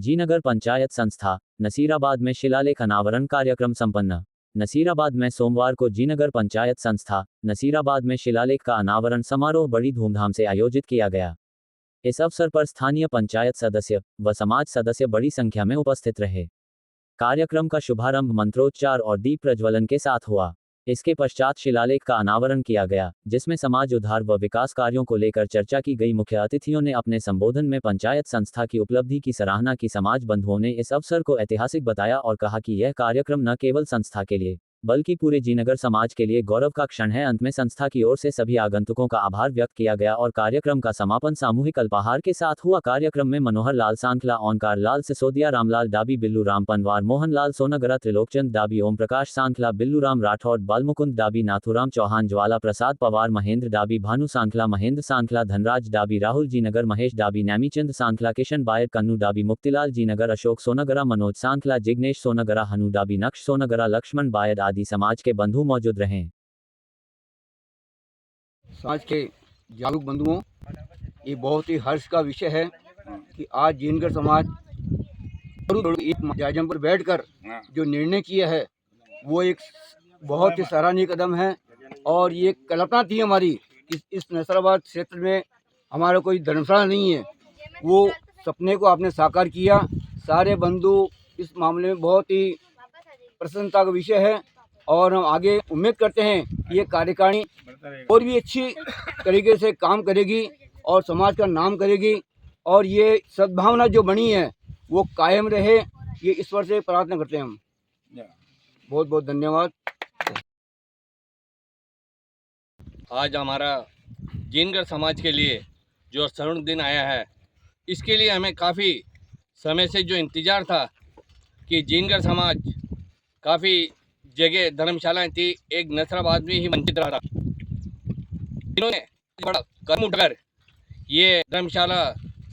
जीनगर पंचायत संस्था नसीराबाद में शिलालेख अनावरण कार्यक्रम संपन्न। नसीराबाद में सोमवार को जीनगर पंचायत संस्था नसीराबाद में शिलालेख का अनावरण समारोह बड़ी धूमधाम से आयोजित किया गया। इस अवसर पर स्थानीय पंचायत सदस्य व समाज सदस्य बड़ी संख्या में उपस्थित रहे। कार्यक्रम का शुभारंभ मंत्रोच्चार और दीप प्रज्वलन के साथ हुआ। इसके पश्चात शिलालेख का अनावरण किया गया, जिसमें समाज उद्धार व विकास कार्यों को लेकर चर्चा की गई। मुख्य अतिथियों ने अपने संबोधन में पंचायत संस्था की उपलब्धि की सराहना की। समाज बंधुओं ने इस अवसर को ऐतिहासिक बताया और कहा कि यह कार्यक्रम न केवल संस्था के लिए बल्कि पूरे जीनगर समाज के लिए गौरव का क्षण है। अंत में संस्था की ओर से सभी आगंतुकों का आभार व्यक्त किया गया और कार्यक्रम का समापन सामूहिक अल्पाहार के साथ हुआ। कार्यक्रम में मनोहर लाल सांखला, ओंकार लाल सिसोदिया, रामलाल डाबी, बिल्लू राम पनवार, मोहन लाल सोनागरा, त्रिलोकचंद डाबी, ओम प्रकाश सांखला, बिल्लू राम राठौड़, बालमुकुंद डाबी, नाथुराम चौहान, ज्वाला प्रसाद पवार, महेंद्र डाबी, भानु सांखला, महेंद्र सांखला, धनराज डाबी, राहुल जीनगर, महेश डाबी, नैमीचंद सांखला, किशन बायर, कन्नू डाबी, मुक्तिलाल जीनगर, अशोक सोनागरा, मनोज सांखला, जिग्नेश सोनागरा, हनु डाबी, नक्श सोनागरा, लक्ष्मण बायद आदि समाज के बंधु मौजूद रहे। समाज के जागरूक बंधुओं, ये बहुत ही हर्ष का विषय है कि आज जीनगर समाज एक जायजम पर बैठकर जो निर्णय किया है वो एक बहुत ही सराहनीय कदम है। और ये कल्पना थी हमारी कि इस नसीराबाद क्षेत्र में हमारा कोई धर्मशाला नहीं है, वो सपने को आपने साकार किया। सारे बंधु इस मामले में बहुत ही प्रसन्नता का विषय है और हम आगे उम्मीद करते हैं कि ये कार्यकारिणी और भी अच्छी तरीके से काम करेगी और समाज का नाम करेगी और ये सद्भावना जो बनी है वो कायम रहे, ये ईश्वर से प्रार्थना करते हैं हम। बहुत बहुत धन्यवाद। आज हमारा जीनगर समाज के लिए जो स्वर्ण दिन आया है, इसके लिए हमें काफ़ी समय से जो इंतज़ार था कि जीनगर समाज काफ़ी जगह धर्मशालाएं थी, एक नसीराबाद में ही वंचित रहा। इन्होंने बड़ा कदम उठाकर ये धर्मशाला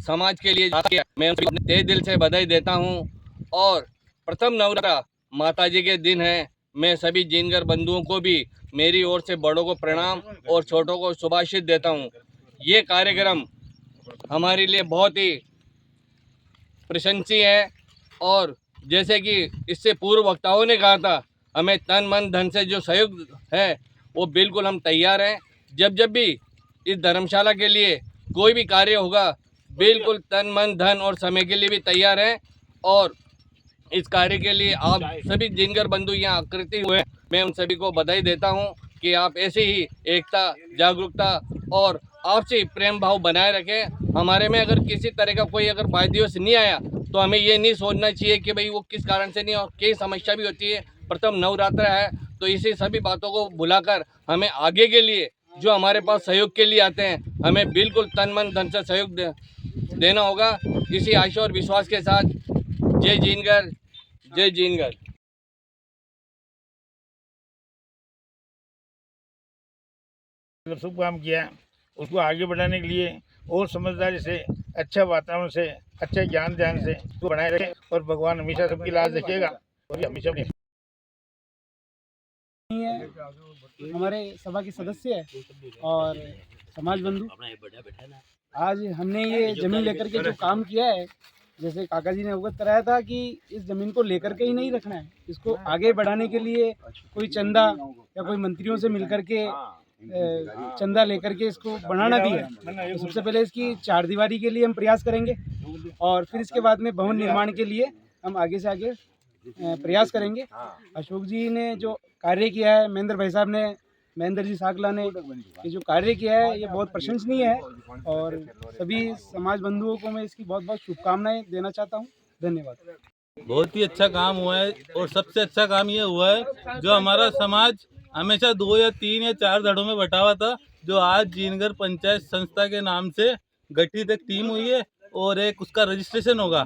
समाज के लिए किया। मैं अपने तहे दिल से बधाई देता हूं। और प्रथम नवरात्र माताजी के दिन है। मैं सभी जीनगर बंधुओं को भी मेरी ओर से बड़ों को प्रणाम और छोटों को शुभाशीष देता हूं। ये कार्यक्रम हमारे लिए बहुत ही प्रशंसनीय है और जैसे कि इससे पूर्व वक्ताओं ने कहा था, हमें तन मन धन से जो सहयोग है वो बिल्कुल हम तैयार हैं। जब भी इस धर्मशाला के लिए कोई भी कार्य होगा, बिल्कुल तन मन धन और समय के लिए भी तैयार हैं। और इस कार्य के लिए आप सभी जीनगर बंधु यहाँ आकृति हुए, मैं उन सभी को बधाई देता हूँ कि आप ऐसे ही एकता, जागरूकता और आपसी प्रेम भाव बनाए रखें। हमारे में अगर किसी तरह का कोई अगर बायदिवस नहीं आया तो हमें ये नहीं सोचना चाहिए कि भाई वो किस कारण से नहीं, और कई समस्या भी होती है। प्रथम नवरात्र है तो इसी सभी बातों को भुलाकर हमें आगे के लिए जो हमारे पास सहयोग के लिए आते हैं, हमें बिल्कुल तन मन धन से सहयोग देना होगा। इसी आशा और विश्वास के साथ जय जीनगर, जय जीनगर। शुभ काम किया, उसको आगे बढ़ाने के लिए और समझदारी से, अच्छा वातावरण से, अच्छे ज्ञान ध्यान से तो बनाए रखे और भगवान हमेशा सबकी लाज रखेगा। और हमेशा हमारे सभा के सदस्य है और समाज बंधु, आज हमने ये जमीन लेकर के जो काम किया है, जैसे काका जी ने अवगत कराया था कि इस जमीन को लेकर के ही नहीं रखना है, इसको आगे बढ़ाने के लिए कोई चंदा या कोई मंत्रियों से मिलकर के चंदा लेकर के इसको बनाना भी है। तो सबसे पहले इसकी चार दीवारी के लिए हम प्रयास करेंगे और फिर इसके बाद में भवन निर्माण के लिए हम आगे से आगे प्रयास करेंगे। अशोक जी ने जो कार्य किया है, महेंद्र भाई साहब ने, महेंद्र जी सांखला ने ये जो कार्य किया है ये बहुत प्रशंसनीय है और सभी समाज बंधुओं को मैं इसकी बहुत बहुत शुभकामनाएं देना चाहता हूँ। धन्यवाद। बहुत ही अच्छा काम हुआ है और सबसे अच्छा काम ये हुआ है जो हमारा समाज हमेशा 2 या 3 या 4 धड़ों में बटा हुआ था, जो आज जीनगर पंचायत संस्था के नाम से गठित एक टीम हुई है और एक उसका रजिस्ट्रेशन होगा।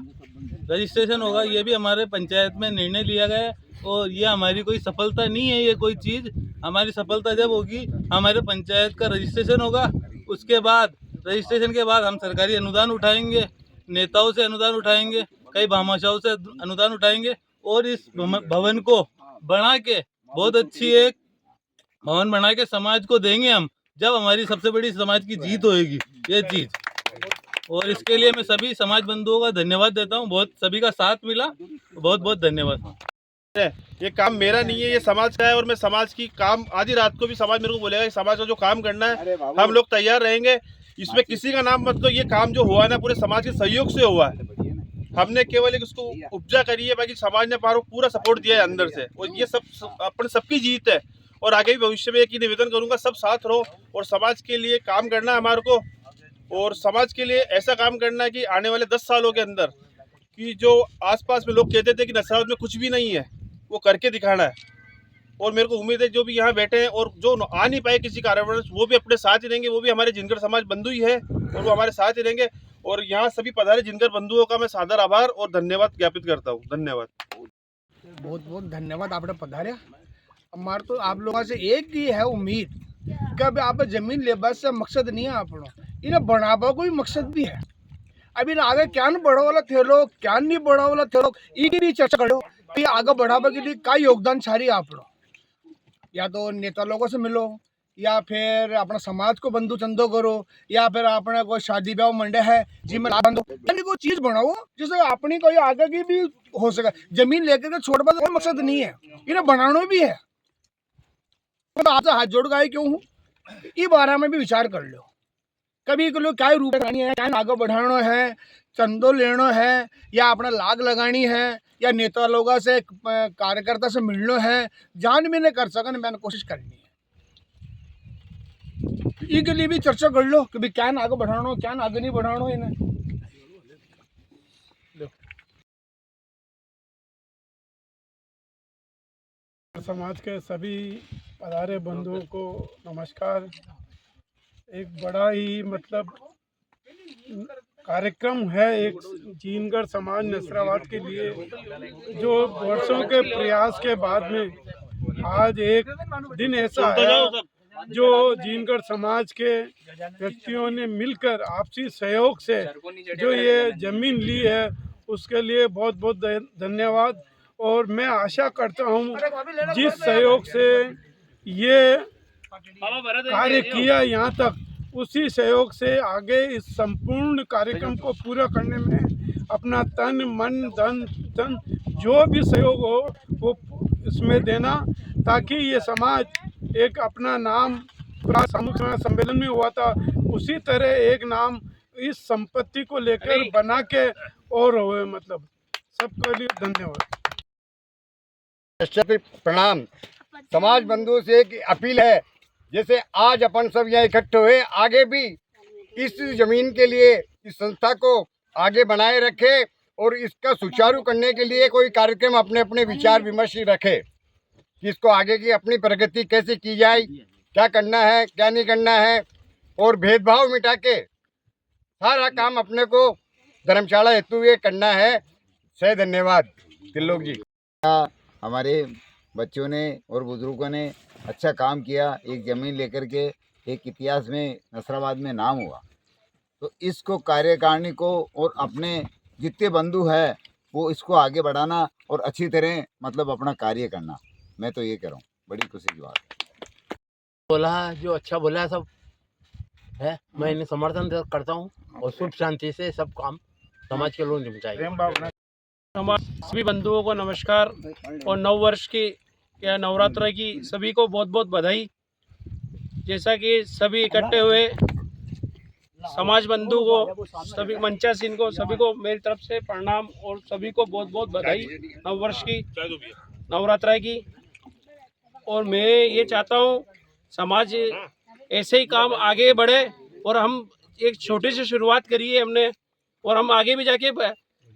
ये भी हमारे पंचायत में निर्णय लिया गया है और ये हमारी कोई सफलता नहीं है। ये कोई चीज़ हमारी सफलता जब होगी, हमारे पंचायत का रजिस्ट्रेशन होगा, उसके बाद रजिस्ट्रेशन के बाद हम सरकारी अनुदान उठाएंगे, नेताओं से अनुदान उठाएंगे, कई भामाशाहों से अनुदान उठाएंगे और इस भवन को बना के बहुत अच्छी एक भवन बना के समाज को देंगे हम, जब हमारी सबसे बड़ी समाज की जीत होएगी। ये चीज़ और इसके लिए मैं सभी समाज बंधुओं का धन्यवाद देता हूँ। बहुत सभी का साथ मिला, बहुत बहुत धन्यवाद। ये काम मेरा नहीं है, ये समाज का है और मैं समाज की काम आधी रात को भी समाज मेरे को बोलेगा कि समाज का जो काम करना है हम लोग तैयार रहेंगे। इसमें किसी का नाम मतलब ये काम जो हुआ है ना पूरे समाज के सहयोग से हुआ है। हमने केवल एक उसको उपजा करी है, बाकी समाज ने पूरा सपोर्ट दिया है अंदर से, और ये सब अपने सबकी जीत है। और आगे भी भविष्य में एक ही निवेदन करूंगा, सब साथ रहो और समाज के लिए काम करना है हमारे को, और समाज के लिए ऐसा काम करना है कि आने वाले 10 सालों के अंदर कि जो आसपास में लोग कहते थे कि नसराबाद में कुछ भी नहीं है, वो करके दिखाना है। और मेरे को उम्मीद है जो भी यहाँ बैठे हैं और जो आ नहीं पाए किसी कारणवश वो भी अपने साथ ही रहेंगे, वो भी हमारे जिनकर समाज बंधु ही है और वो हमारे साथ ही रहेंगे। और यहाँ सभी पधारे जिनकर बंधुओं का मैं सादर आभार और धन्यवाद ज्ञापित करता हूँ। धन्यवाद। बहुत बहुत धन्यवाद आपने पधारे। हमारे तो आप लोगों से एक ही है उम्मीद कि अब आप जमीन ले बस से मकसद नहीं है, आप इन्हें बढ़ावा कोई मकसद भी है। अब इन आगे क्या बढ़ा वाला थे लोग, क्या नहीं बढ़ा वाला थे लोग, ये भी चर्चा करो कि आगे बढ़ावा के लिए क्या योगदान छा रही है आप लोग। या तो नेता लोगों से मिलो, या फिर अपना समाज को बंधु चंदो करो, या फिर अपने कोई शादी ब्याह मंडे है जिसमें लाभ दो, यानी कोई चीज बनाओ जिससे अपनी कोई आगे की भी हो सके। जमीन लेकर के छोड़ कोई मकसद नहीं है, इन्हें बनाना भी है। तो आपसे हाथ जोड़ गए क्यों हूँ, इस बारे में भी विचार कर लो। कभी को क्या रूप लगानी है, क्या आगे बढ़ाना है, चंदो लेना है, या अपना लाग लगानी है, या नेता लोगों से कार्यकर्ता से मिलना है, जान भी नहीं कर सकन मैंने कोशिश करनी है। इसके लिए भी चर्चा कर लो कि क्या आगे बढ़ाना, क्या आगे नहीं बढ़ाना इन्हें। समाज के सभी पधारे बंधुओं को नमस्कार। एक बड़ा ही मतलब कार्यक्रम है एक जीनगढ़ समाज नसराबाद के लिए, जो वर्षों के प्रयास के बाद में आज एक दिन ऐसा है जो जीनगढ़ समाज के व्यक्तियों ने मिलकर आपसी सहयोग से जो ये जमीन ली है उसके लिए बहुत बहुत धन्यवाद। और मैं आशा करता हूँ जिस सहयोग से ये कार्य किया यहाँ तक, उसी सहयोग से आगे इस संपूर्ण कार्यक्रम को पूरा करने में अपना तन मन धन जो भी सहयोग हो वो इसमें देना, ताकि ये समाज एक अपना नाम पूरा सामूहिक सम्मेलन में हुआ था उसी तरह एक नाम इस संपत्ति को लेकर बना के और हुए। मतलब सबके लिए धन्यवाद। प्रणाम। समाज बंधुओं से एक अपील है, जैसे आज अपन सब यहाँ इकट्ठे हुए, आगे भी इस जमीन के लिए इस संस्था को आगे बनाए रखे और इसका सुचारू करने के लिए कोई कार्यक्रम अपने अपने विचार विमर्श रखे कि इसको आगे की अपनी प्रगति कैसे की जाए, क्या करना है क्या नहीं करना है, और भेदभाव मिटा के सारा काम अपने को धर्मशाला हेतु ये करना है। सही धन्यवाद। तिल्लोक जी। हमारे बच्चों ने और बुजुर्गों ने अच्छा काम किया, एक ज़मीन लेकर के एक इतिहास में नसराबाद में नाम हुआ। तो इसको कार्यकारिणी को और अपने जितने बंधु है वो इसको आगे बढ़ाना और अच्छी तरह मतलब अपना कार्य करना, मैं तो ये कह रहा हूँ। बड़ी खुशी की बात बोला, जो अच्छा बोला सब है मैं इन्हें समर्थन करता हूँ और सुख शांति से सब काम समाज के लोग निपटाएंगे। समाज सभी बंधुओं को नमस्कार और नव वर्ष की या नवरात्र की सभी को बहुत बहुत बधाई। जैसा कि सभी इकट्ठे हुए समाज बंधु को, सभी मंचासीन को, सभी को मेरी तरफ से प्रणाम और सभी को बहुत बहुत बधाई नव वर्ष की, नवरात्र की। और मैं ये चाहता हूँ समाज ऐसे ही काम आगे बढ़े और हम एक छोटी सी शुरुआत करी है हमने, और हम आगे भी जाके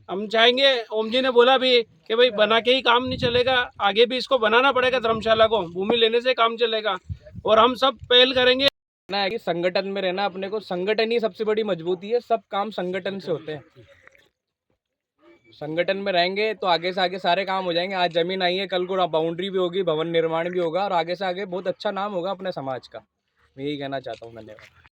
हम चाहेंगे। ओम जी ने बोला भी कि भाई बना के ही काम नहीं चलेगा, आगे भी इसको बनाना पड़ेगा। धर्मशाला को भूमि लेने से काम चलेगा और हम सब पहल करेंगे। ना है कि संगठन में रहना, अपने को संगठन ही सबसे बड़ी मजबूती है। सब काम संगठन से होते हैं। संगठन में रहेंगे तो आगे से आगे सारे काम हो जाएंगे। आज जमीन आई है, कल को बाउंड्री भी होगी, भवन निर्माण भी होगा और आगे से आगे बहुत अच्छा नाम होगा अपने समाज का। मैं यही कहना चाहता हूँ। धन्यवाद।